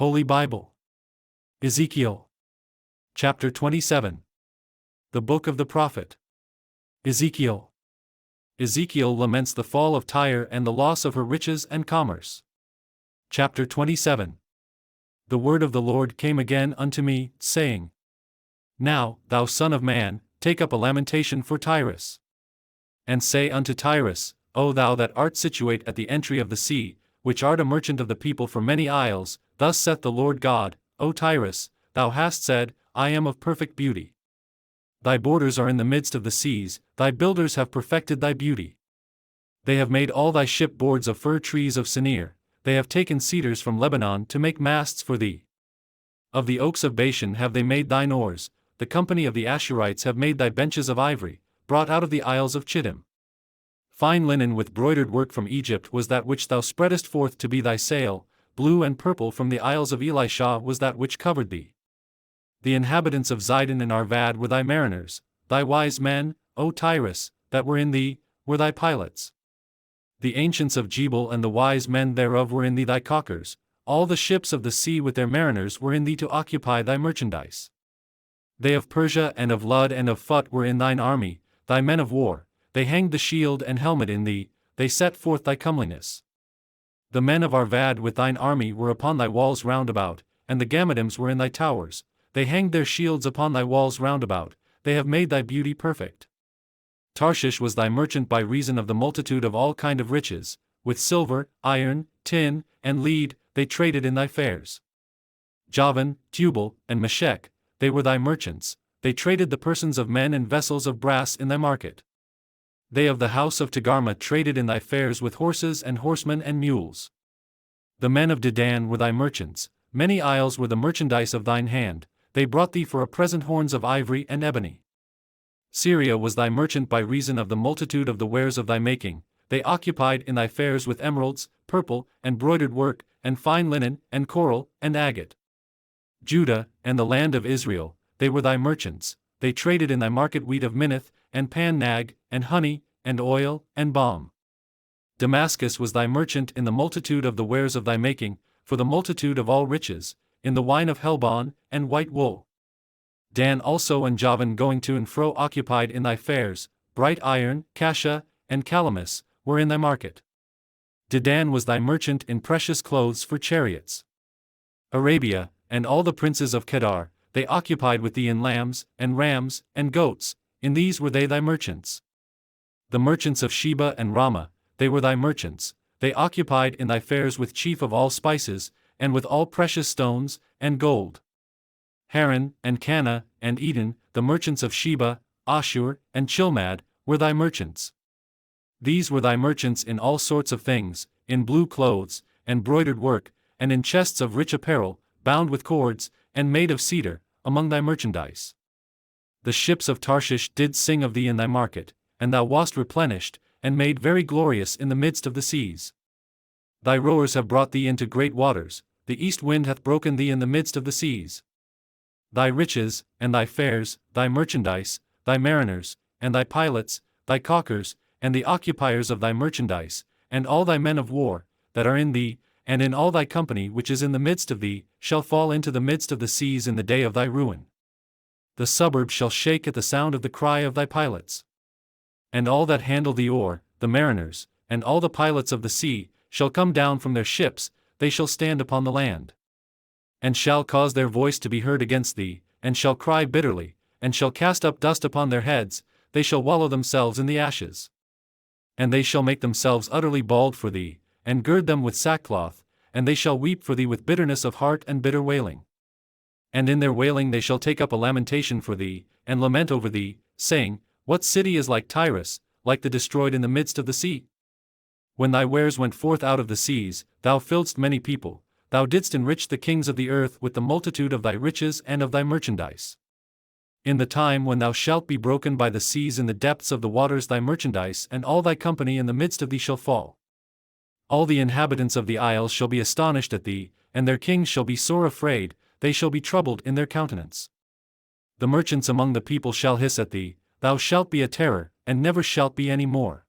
Holy Bible. Ezekiel. Chapter 27. The Book of the Prophet. Ezekiel. Ezekiel laments the fall of Tyre and the loss of her riches and commerce. Chapter 27. The word of the Lord came again unto me, saying, Now, thou son of man, take up a lamentation for Tyrus. And say unto Tyrus, O thou that art situate at the entry of the sea, which art a merchant of the people for many isles, thus saith the Lord God, O Tyrus, thou hast said, I am of perfect beauty. Thy borders are in the midst of the seas, thy builders have perfected thy beauty. They have made all thy ship boards of fir trees of Senir, they have taken cedars from Lebanon to make masts for thee. Of the oaks of Bashan have they made thine oars, the company of the Ashurites have made thy benches of ivory, brought out of the isles of Chittim. Fine linen with broidered work from Egypt was that which thou spreadest forth to be thy sail, blue and purple from the isles of Elisha was that which covered thee. The inhabitants of Zidon and Arvad were thy mariners, thy wise men, O Tyrus, that were in thee, were thy pilots. The ancients of Jebel and the wise men thereof were in thee thy caulkers, all the ships of the sea with their mariners were in thee to occupy thy merchandise. They of Persia and of Lud and of Phut were in thine army, thy men of war, they hanged the shield and helmet in thee, they set forth thy comeliness. The men of Arvad with thine army were upon thy walls round about, and the Gammadims were in thy towers, they hanged their shields upon thy walls round about, they have made thy beauty perfect. Tarshish was thy merchant by reason of the multitude of all kind of riches, with silver, iron, tin, and lead, they traded in thy fairs. Javan, Tubal, and Meshech, they were thy merchants, they traded the persons of men and vessels of brass in thy market. They of the house of Togarmah traded in thy fairs with horses and horsemen and mules. The men of Dedan were thy merchants, many isles were the merchandise of thine hand, they brought thee for a present horns of ivory and ebony. Syria was thy merchant by reason of the multitude of the wares of thy making, they occupied in thy fairs with emeralds, purple, and broidered work, and fine linen, and coral, and agate. Judah, and the land of Israel, they were thy merchants, they traded in thy market wheat of Minnith, and pan-nag, and honey, and oil, and balm. Damascus was thy merchant in the multitude of the wares of thy making, for the multitude of all riches, in the wine of Helbon, and white wool. Dan also and Javan going to and fro occupied in thy fairs, bright iron, cassia, and calamus, were in thy market. Dedan was thy merchant in precious clothes for chariots. Arabia, and all the princes of Kedar, they occupied with thee in lambs, and rams, and goats, in these were they thy merchants. The merchants of Sheba and Ramah, they were thy merchants, they occupied in thy fairs with chief of all spices, and with all precious stones, and gold. Haran, and Cana, and Eden, the merchants of Sheba, Ashur, and Chilmad, were thy merchants. These were thy merchants in all sorts of things, in blue clothes, and broidered work, and in chests of rich apparel, bound with cords, and made of cedar, among thy merchandise. The ships of Tarshish did sing of thee in thy market, and thou wast replenished, and made very glorious in the midst of the seas. Thy rowers have brought thee into great waters, the east wind hath broken thee in the midst of the seas. Thy riches, and thy fairs, thy merchandise, thy mariners, and thy pilots, thy caulkers, and the occupiers of thy merchandise, and all thy men of war, that are in thee, and in all thy company which is in the midst of thee, shall fall into the midst of the seas in the day of thy ruin. The suburbs shall shake at the sound of the cry of thy pilots. And all that handle the oar, the mariners, and all the pilots of the sea, shall come down from their ships, they shall stand upon the land. And shall cause their voice to be heard against thee, and shall cry bitterly, and shall cast up dust upon their heads, they shall wallow themselves in the ashes. And they shall make themselves utterly bald for thee, and gird them with sackcloth, and they shall weep for thee with bitterness of heart and bitter wailing. And in their wailing they shall take up a lamentation for thee, and lament over thee, saying, What city is like Tyrus, like the destroyed in the midst of the sea? When thy wares went forth out of the seas, thou filledst many people, thou didst enrich the kings of the earth with the multitude of thy riches and of thy merchandise. In the time when thou shalt be broken by the seas in the depths of the waters thy merchandise and all thy company in the midst of thee shall fall. All the inhabitants of the isles shall be astonished at thee, and their kings shall be sore afraid, they shall be troubled in their countenance. The merchants among the people shall hiss at thee, thou shalt be a terror, and never shalt be any more.